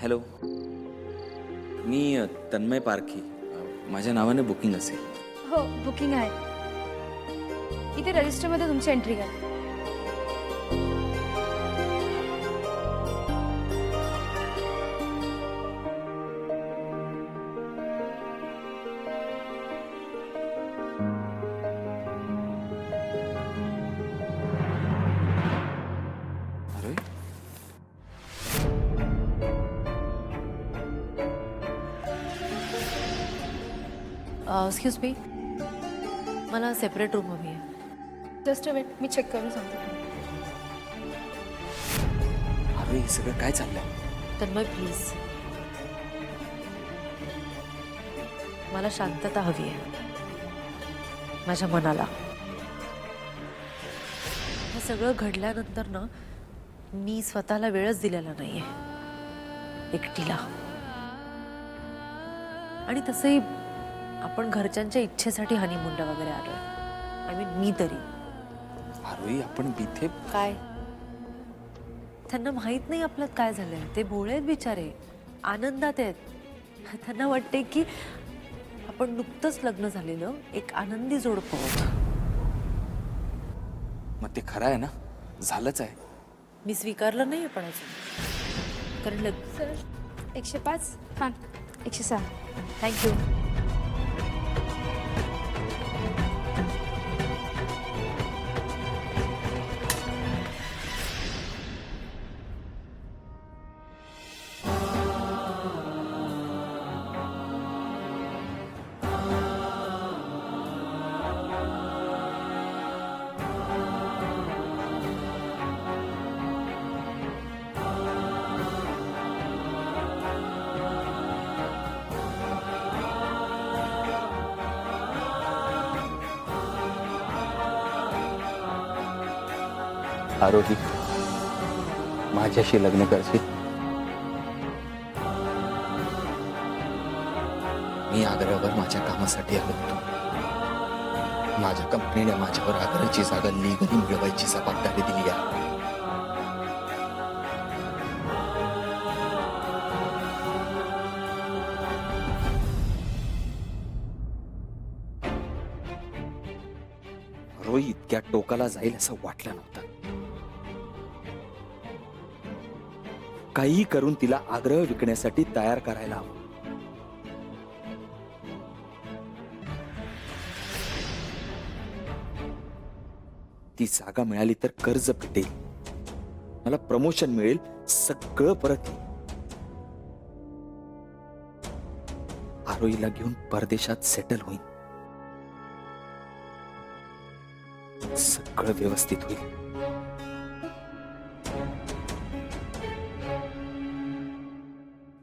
Hello, मी तन्मय पारखी. माझ्या नावाने booking असेल. हो, बुकिंग आहे. इथे रजिस्टरमध्ये तुमची एंट्री करा. अरे, एक्सक्यूज मी, मला सेपरेट रूम हवी आहे. जस्ट वेट, मी चेक करून सांगते. अरे, हे सगळं काय चाललंय? तन्मय प्लीज, मला शांतता हवी आहे माझ्या मनाला. हे सगळं घडल्यानंतर ना मी स्वतःला वेळच दिलेला नाहीये एकटीला. आणि तसंही आपण घरच्यांच्या इच्छेसाठी हनीमूनला वगैरे आलोय. आय मीन मी तरी. अरे, आपण इथे काय त्यांना माहित नाही आपल्यात काय झालंय. ते भोळे आहेत बिचारे, आनंदात आहेत. त्यांना वाटते की आपण नुकतंच लग्न झालेलं एक आनंदी जोडपं आहोत. मग ते खरं आहे ना? झालंच आहे. मी स्वीकारलं नाही पण अजून, कारण लग्न. सर, 105. हां, 106. थँक्यू. आरोही, माझ्याशी लग्न करशील? मी आग्र्यावर माझ्या कामासाठी आलो होतो. माझ्या कंपनीने माझ्यावर आग्र्याची जागा लीगली मिळवायची जबाबदारी दिली आहे. रोही इतक्या टोकाला जाईल असं वाटलं नव्हतं. काही करून तिला आग्रह विकण्यासाठी तयार करायला हवं. ती जागा मिळाली तर कर्ज फिटेल, मला प्रमोशन मिळेल, सगळं परत येईल. आरोहीला घेऊन परदेशात सेटल होईल. सगळं व्यवस्थित होईल.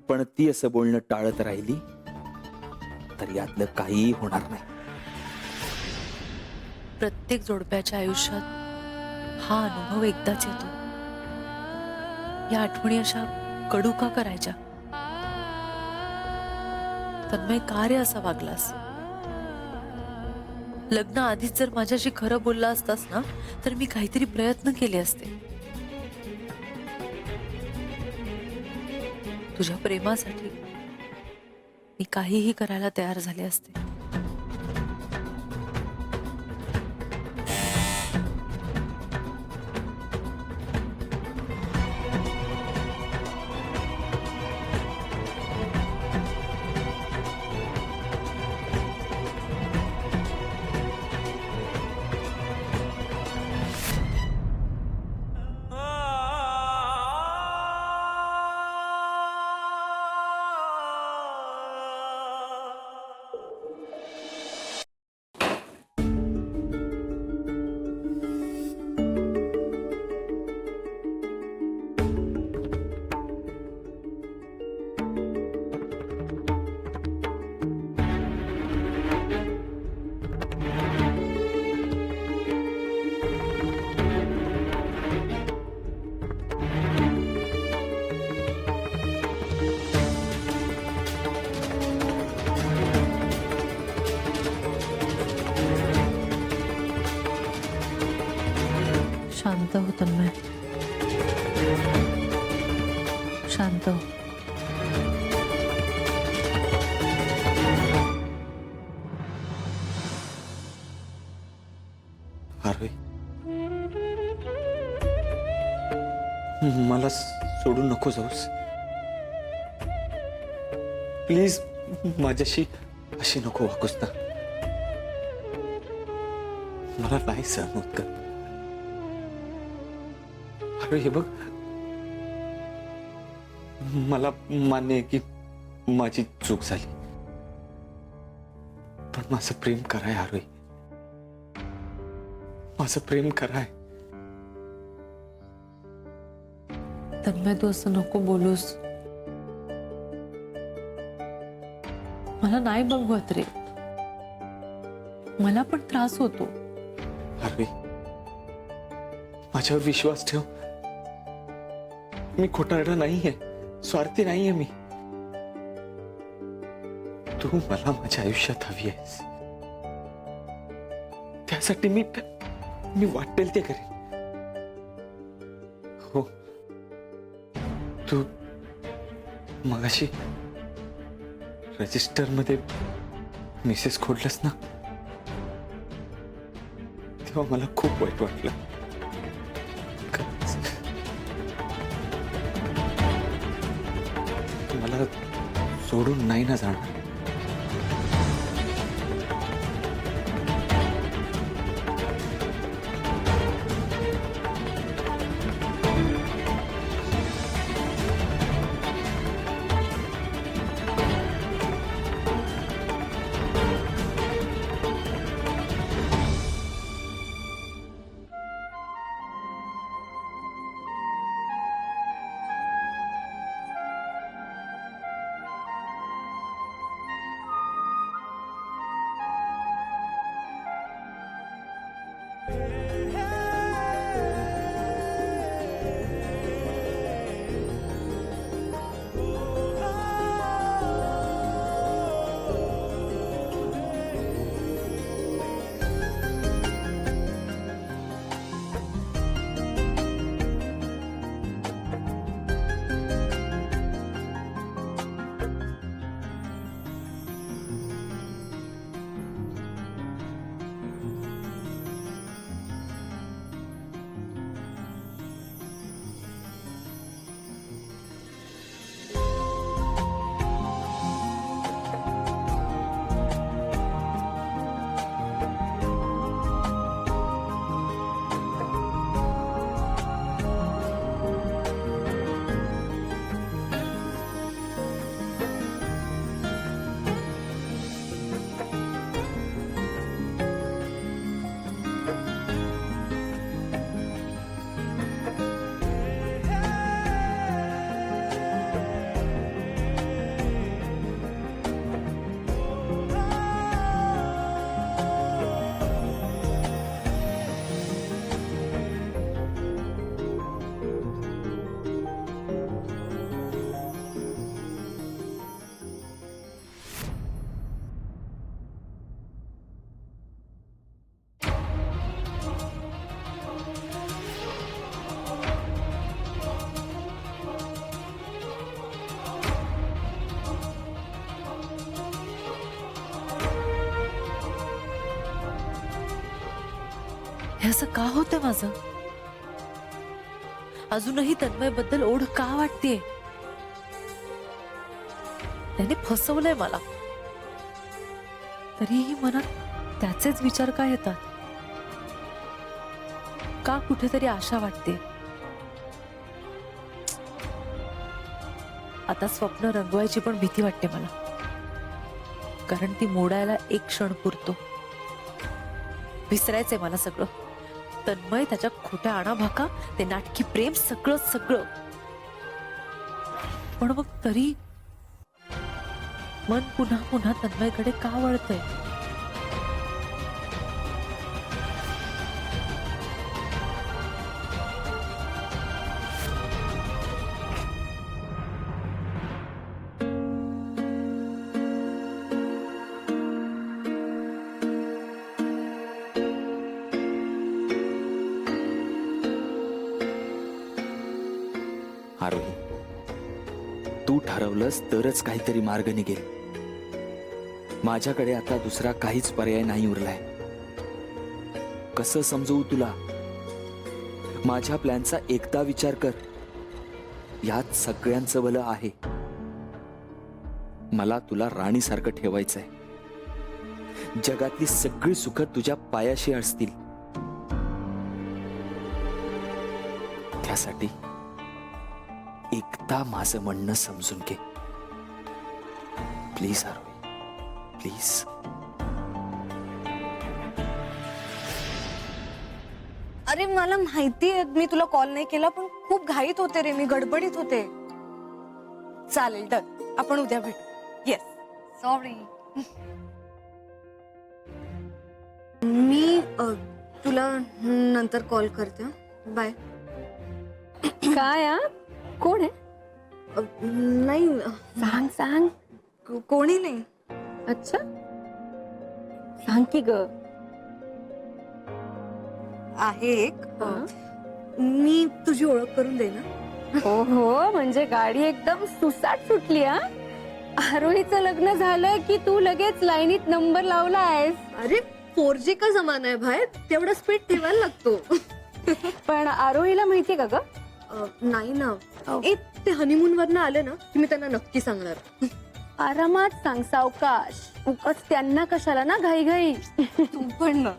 पण ती असं बोलणं टाळत राहिली तर यातलं काहीही होणार नाही. प्रत्येक जोडप्याच्या आयुष्यात हा अनुभव एकदाच येतो. या आठवणी अशा कडू का करायच्या? तन्मय, का रे असा वागलास? लग्न आधीच जर माझ्याशी खरं बोलला असतास ना तर मी काहीतरी प्रयत्न केले असते. तुझ्या प्रेमासाठी मी काहीही करायला तयार झाले असते. शांत हो तन्मय, शांत हो. मला सोडून नको जाऊस. प्लीज माझ्याशी अशी नको वागूस ना. मला नाही सहन होत का. अरे हे बघ, मला मान्य आहे की माझी चूक झाली, पण माझं प्रेम कराय आरोही. माझं प्रेम कराय. तन्मय तू असं नको बोलूस. मला नाही बघवत रे. मला पण त्रास होतो. आरोही, माझ्यावर विश्वास ठेव. मी खोटारडा नाहीये, स्वार्थी नाहीये मी. तू मला माझ्या आयुष्यात हवी आहेस, त्यासाठी मी वाटेल ते करेन. हो, तू मगाशी रजिस्टर मध्ये मिसेस खोडलंस ना, तेव्हा मला खूप वाईट वाटलं. खरंच. मला सोडून नाही ना जाणार. हे असं का होतंय माझं? अजूनही तन्मय बद्दल ओढ का वाटतेय? त्याने फसवलंय मला, तरीही मनात त्याचेच विचार का येतात? का कुठेतरी आशा वाटते. आता स्वप्न रंगवायची पण भीती वाटते मला, कारण ती मोडायला एक क्षण पुरतो. विसरायचंय मला सगळं. तन्मय, त्याच्या खोट्या आणाभाका, ते नाटकी प्रेम, सगळं सगळं. पण मग तरी मन पुन्हा पुन्हा तन्मयकडे का वळतंय? आरोही, तू ठरवलंस तरच काहीतरी मार्ग निघेल. माझ्याकडे आता दुसरा काहीच पर्याय नाही उरलाय. कसं समजवू तुला? माझ्या प्लॅनचा एकदा विचार कर. यात सगळ्यांचं भलं आहे. मला तुला राणीसारखं ठेवायचंय. जगातली सगळी सुख तुझ्या पायाशी असतील. त्यासाठी एकदा माझं म्हणणं समजून घे प्लीज आरोही, प्लीज. अरे मला माहिती आहे मी तुला कॉल नाही केला, पण खूप घाईत होते रे, मी गडबडीत होते. चालेल, डन, आपण उद्या भेटू. Yes, sorry. मी तुला नंतर कॉल करते. बाय. काय कोण आहे? नाही, सांग सांग. कोणी नाही. अच्छा, सांग की ग. आहे एक. मी तुझी ओळख करून दे ना. हो हो, म्हणजे गाडी एकदम सुसाट सुटली. आरोहीचं लग्न झालं की तू लगेच लाईनीत नंबर लावलायस. अरे 4G का जमाना आहे बाहेर, तेवढा स्पीड ठेवायला लागतो. पण आरोहीला माहितीये का ग? नाही ना. ए, ते हनीमून वरनं आले ना की मी त्यांना नक्की सांगणार. आरामात सांग, सावकाश. उगाच त्यांना कशाला ना घाई घाई. तू पण ना.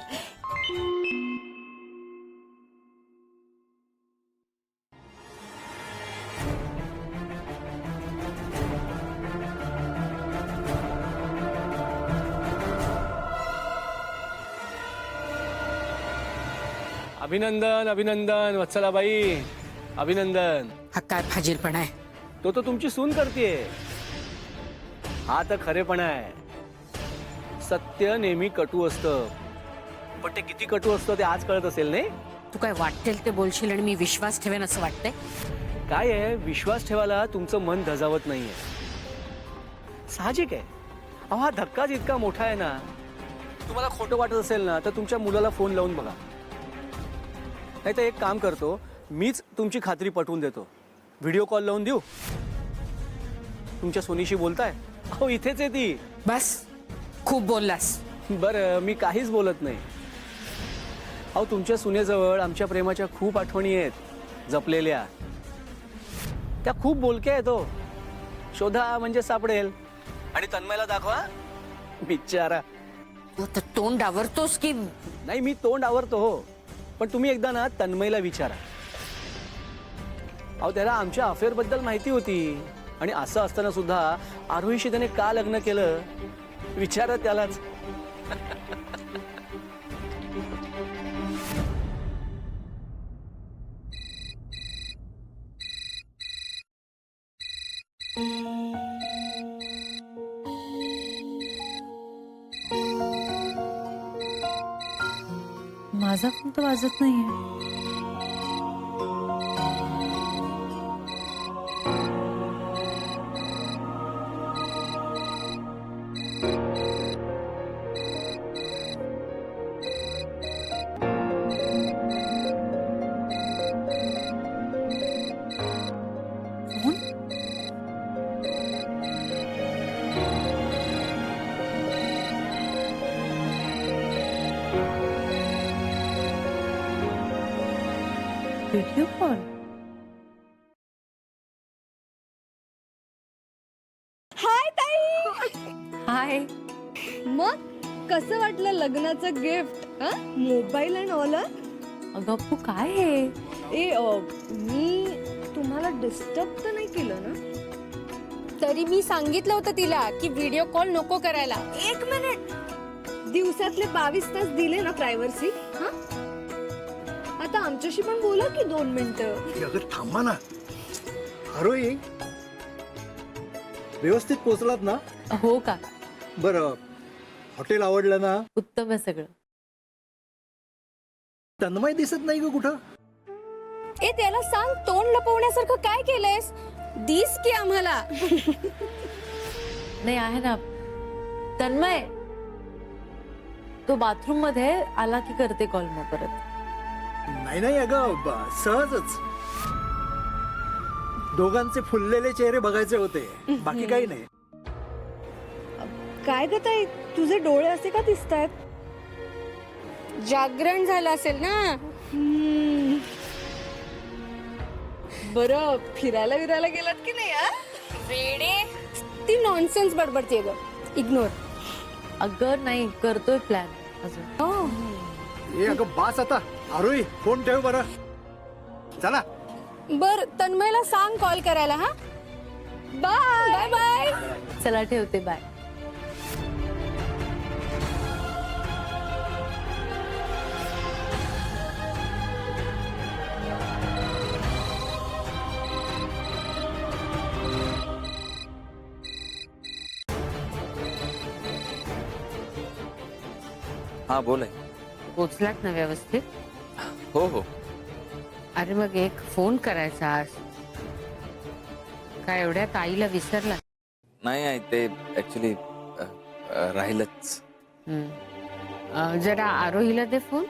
अभिनंदन अभिनंदन वत्सलाबाई, अभिनंदन. हा काय फाजीलपणा आहे? तो तर तुमची सून करतेय. हा तर खरेपणा आहे. सत्य नेहमी कटू असतं, पण ते किती कटू असतं ते आज कळत असेल नाही. तू काय वाटेल ते बोलशील आणि मी विश्वास ठेवेन असं वाटतंय? काय आहे, विश्वास ठेवायला तुमचं मन धजावत नाहीये. साहजिक आहे. अहो, हा धक्काच इतका मोठा आहे ना. तुम्हाला खोटं वाटत असेल ना तर तुमच्या मुलाला फोन लावून बघा. नाही तर एक काम करतो, मीच तुमची खात्री पटवून देतो. व्हिडिओ कॉल लावून देऊ? तुमच्या सोनीशी बोलताय? अहो, इथेच आहे ती. बस, खूप बोललास. बरं, मी काहीच बोलत नाही. अहो, तुमच्या सुनेजवळ आमच्या प्रेमाच्या खूप आठवणी आहेत जपलेल्या. त्या खूप बोलक्या आहेत. तो शोधा म्हणजे सापडेल. आणि तन्मयला दाखवा. बिचारा. आता तोंड आवरतोस की? नाही, मी तोंड आवरतो हो, पण तुम्ही एकदा ना तन्मयला विचारा. अहो, त्याला आमच्या अफेअर बद्दल माहिती होती. आणि असं असताना सुद्धा आरोहीशी त्याने का लग्न केलं विचारा त्यालाच. माझा फोन तर वाजत नाहीये. Video call. हाय ताई. हाय. मग कसं वाटलं लग्नाचं गिफ्ट? Mobile and all. अगं अप्पू, काय आहे? मी तुम्हाला डिस्टर्ब तर नाही केलं ना? तरी मी सांगितलं होतं तिला की व्हिडिओ कॉल नको करायला. 1 मिनिट. दिवसातले 22 तास दिले ना प्रायव्हसी. आता आमच्याशी पण बोला की 2 मिनिटं. अगं थांबा ना. आरोही, व्यवस्थित पोहोचलात ना? हो का? बरं, हॉटेल आवडलं ना? उत्तम आहे सगळं. तन्मय दिसत नाही ग कुठं? ए, त्याला सांग, तोंड लपवण्यासारखं काय केलंयस? दिस की आम्हाला. नाही, आहे ना तन्मय. तो बाथरूम मध्ये आला की करते कॉल मग परत. नाही नाही अगं, सहजच दोघांचे फुललेले चेहरे बघायचे होते, बाकी काही नाही. काय ग ताई, तुझे डोळे असे का दिसतायत? जागरण झालं असेल ना. बरं फिरायला विरायला गेलात की नाही हा? वेडे ती नॉनसेन्स बडबडते ग. इग्नोर. अगं नाही, करतोय प्लॅन अजून. हो ए अगं बास आता. आरोही फोन ठेव बरं. चला. बर तन्मयला सांग कॉल करायला. हा बाय बाय बाय. चला ठेवते, बाय. हा बोल आहे. पोचलात ना व्यवस्थित? हो हो. अरे मग एक फोन करायचा आज. काय एवढ्यात आईला विसरला? नाही आहे ते ऍक्च्युली राहिलंच. जरा आरोहीला दे फोन.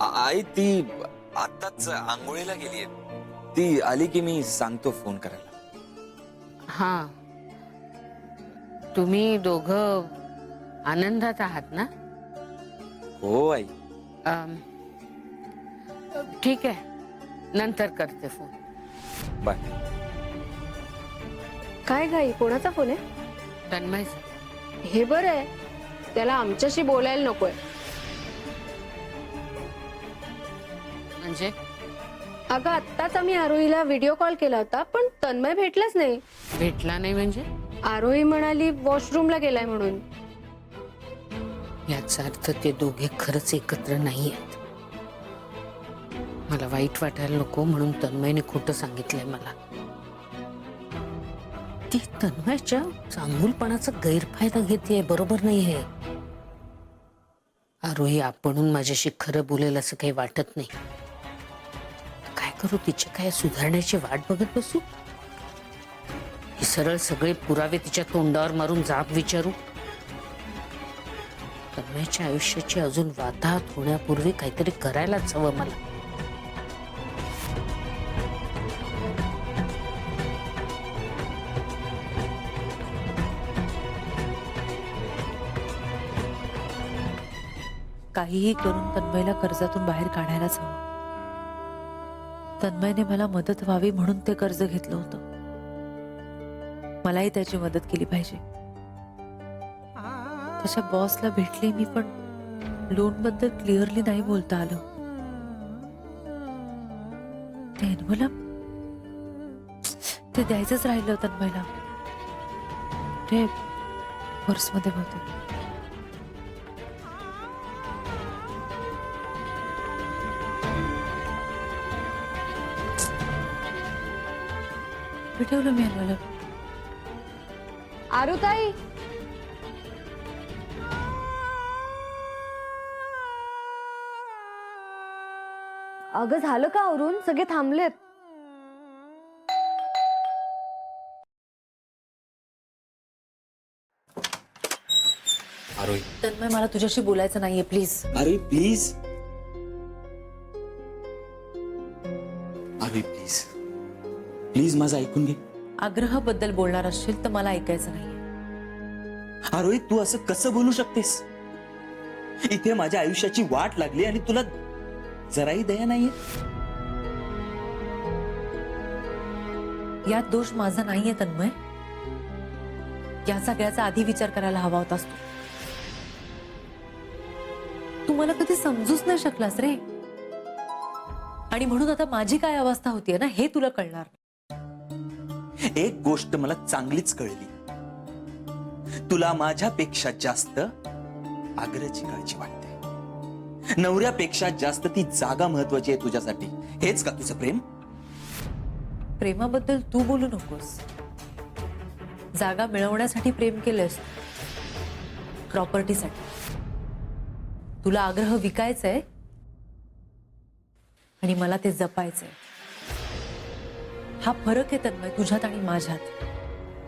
आई ती आताच आंघोळीला गेलीये. ती आली की मी सांगतो फोन करायला. हा, तुम्ही दोघं आनंदात आहात ना? हो आई. ठीक आहे, नंतर करते फोन. बाय. काय घाई, कोणाचा फोन आहे? तन्मयचा. हे बरं आहे, त्याला आमच्याशी बोलायला नकोय. म्हणजे अगं आत्ताच आम्ही आरोहीला व्हिडिओ कॉल केला होता पण तन्मय भेटलाच नाही. भेटला नाही म्हणजे? आरोही म्हणाली वॉशरूमला गेलाय म्हणून. याचा अर्थ ते दोघे खरंच एकत्र नाही आहेत. मला वाईट वाटायला नको म्हणून तन्मयने खोटं सांगितलंय मला. ती तन्मयच्या चांगुलपणाचा गैरफायदा घेतेय, बरोबर नाही हे. आरोही आपणहून माझ्याशी खरं बोलेल असं काही वाटत नाही. काय करू, तिचे काय सुधारण्याची वाट बघत बसू? सरळ सगळे पुरावे तिच्या तोंडावर मारून जाब विचारू? तन्मयच्या आयुष्याची अजून वाताहत होण्यापूर्वी काहीतरी करायलाच हवं मला. काहीही करून तन्मयला कर्जातून बाहेर काढायलाच हवं. तन्मयने मला मदत व्हावी म्हणून ते कर्ज घेतलं होतं. मलाही त्याची मदत केली पाहिजे. त्याच्या बॉसला भेटले मी, पण लोन बद्दल क्लिअरली नाही बोलता आलं. ते मला ते द्यायचंच राहिलं तन्मयला. ते पर्समध्ये होतं. ठेवलं मी आम्हाला. आरुताई अगं झालं का आवरून? सगळे थांबलेत. आरोही. तन्मय, मला तुझ्याशी बोलायचं नाहीये, प्लीज. अरे प्लीज. अरे प्लीज प्लीज माझं ऐकून घे. आग्रहाबद्दल बोलणार असशील तर मला ऐकायचं नाहीये. रोहित, तू असं कसं बोलू शकतेस? इथे माझ्या आयुष्याची वाट लागली आणि तुला जराही दया नाहीये. यात दोष माझा नाहीये तन्मय. या सगळ्याचा आधी विचार करायला हवा होतास तू मला कधी समजूच नाही शकलास रे. आणि म्हणून आता माझी काय अवस्था होतीये ना हे तुला कळणार. एक गोष्ट मला चांगलीच कळली. तुला माझ्यापेक्षा जास्त आग्रहाची काळजी वाटते. नवऱ्यापेक्षा जास्त ती जागा महत्वाची आहे तुझ्यासाठी. हेच का तुझं प्रेम? प्रेमाबद्दल तू बोलू नकोस. जागा मिळवण्यासाठी प्रेम केलंस, प्रॉपर्टीसाठी. तुला आग्रह विकायचंय आणि मला ते जपायचंय. हा फरक आहे तन्मय तुझ्यात आणि माझ्यात.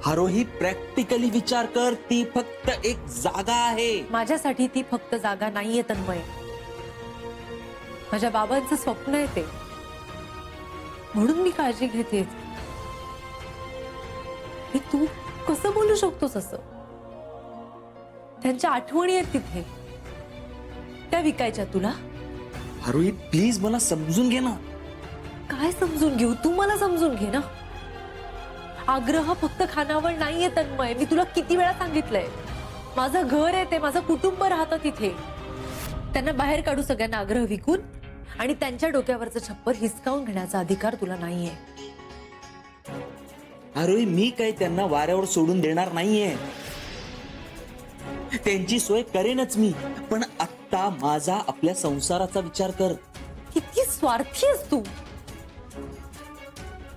आरोही, प्रॅक्टिकली विचार कर. ती फक्त एक जागा आहे. माझ्यासाठी ती फक्त जागा नाहीये तन्मय. माझ्या बाबांचं स्वप्न आहे ते, म्हणून मी काळजी घेते. हे तू कसं बोलू शकतोस असं? त्यांच्या आठवणी आहेत तिथे, त्या विकायच्या तुला? आरोही प्लीज मला समजून घे ना. काय समजून घेऊ? तू मला समजून घे ना. आग्रह फक्त खानावळ नाहीये तन्मय, मी तुला किती वेळा सांगितलंय. माझं घर आहे ते, माझं कुटुंब राहतं तिथे. त्यांना बाहेर काढू सगळ्यांना आग्रह विकून, आणि त्यांच्या डोक्यावरचं छप्पर हिसकावून घेण्याचा अधिकार तुला नाहीये. आरोही, मी काही त्यांना वाऱ्यावर सोडून देणार नाहीये. त्यांची सोय करेनच मी, पण आत्ता माझा आपल्या संसाराचा विचार कर. किती स्वार्थी आहेस तू.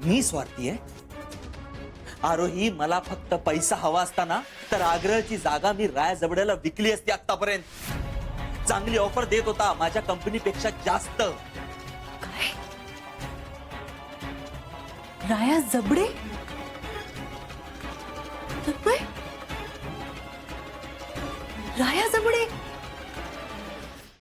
मी स्वार्थी आहे? आरोही, मला फक्त पैसा हवा असताना तर आग्रहाची जागा मी राया जबड्याला विकली असती आतापर्यंत. चांगली ऑफर देत होता, माझ्या कंपनीपेक्षा जास्त. काय? राया जबडे? तन्मय? राया जबडे